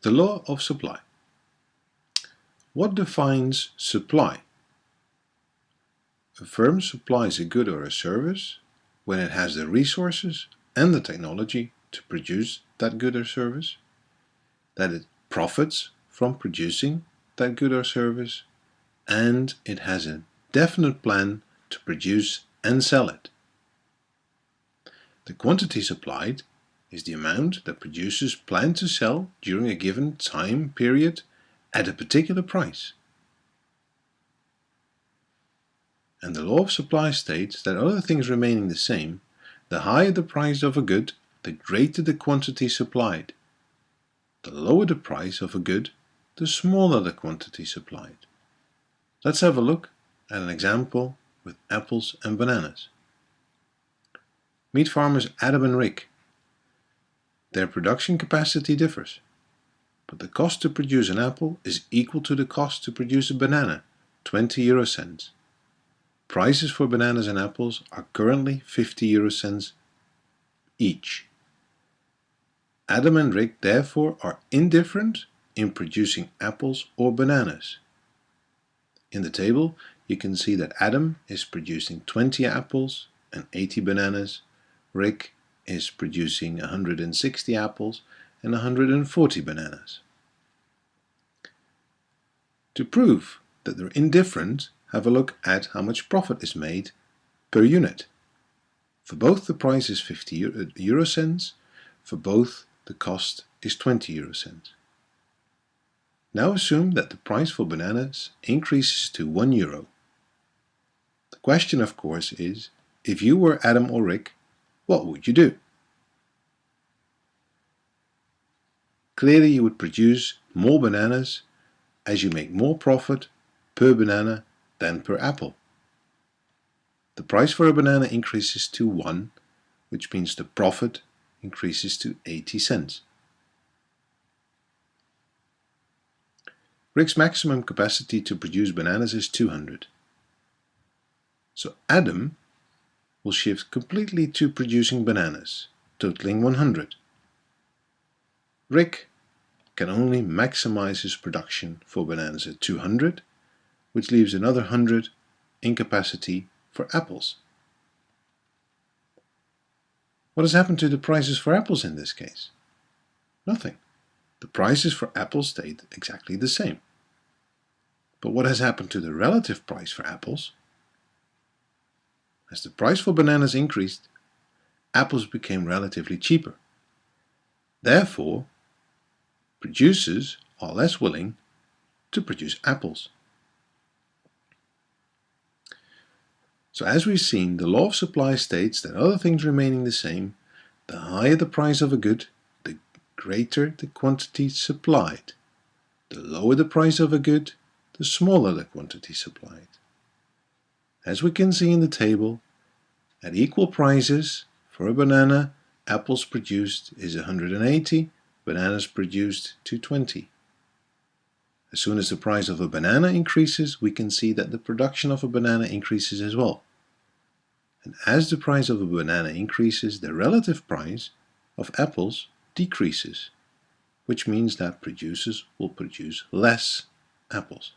The law of supply. What defines supply? A firm supplies a good or a service when it has the resources and the technology to produce that good or service, that it profits from producing that good or service, and it has a definite plan to produce and sell it. The quantity supplied is the amount that producers plan to sell during a given time period at a particular price. And the law of supply states that other things remaining the same, the higher the price of a good, the greater the quantity supplied. The lower the price of a good, the smaller the quantity supplied. Let's have a look at an example with apples and bananas. Meet farmers Adam and Rick. Their production capacity differs, but the cost to produce an apple is equal to the cost to produce a banana, 20 euro cents. Prices for bananas and apples are currently 50 euro cents each. Adam and Rick therefore are indifferent in producing apples or bananas. In the table you can see that Adam is producing 20 apples and 80 bananas. Rick is producing 160 apples and 140 bananas. To prove that they're indifferent, have a look at how much profit is made per unit. For both the price is 50 euro cents, for both the cost is 20 euro cents. Now assume that the price for bananas increases to 1 euro. The question of course is, if you were Adam or Rick, what would you do? Clearly you would produce more bananas as you make more profit per banana than per apple. The price for a banana increases to 1, which means the profit increases to 80 cents. Rick's maximum capacity to produce bananas is 200. So Adam will shift completely to producing bananas, totaling 100. Rick can only maximize his production for bananas at 200, which leaves another 100 in capacity for apples. What has happened to the prices for apples in this case? Nothing. The prices for apples stayed exactly the same. But what has happened to the relative price for apples? As the price for bananas increased, apples became relatively cheaper. Therefore, producers are less willing to produce apples. So as we've seen, the law of supply states that other things remaining the same, the higher the price of a good, the greater the quantity supplied. The lower the price of a good, the smaller the quantity supplied. As we can see in the table, at equal prices, for a banana, apples produced is 180, bananas produced 220. As soon as the price of a banana increases, we can see that the production of a banana increases as well. And as the price of a banana increases, the relative price of apples decreases, which means that producers will produce less apples.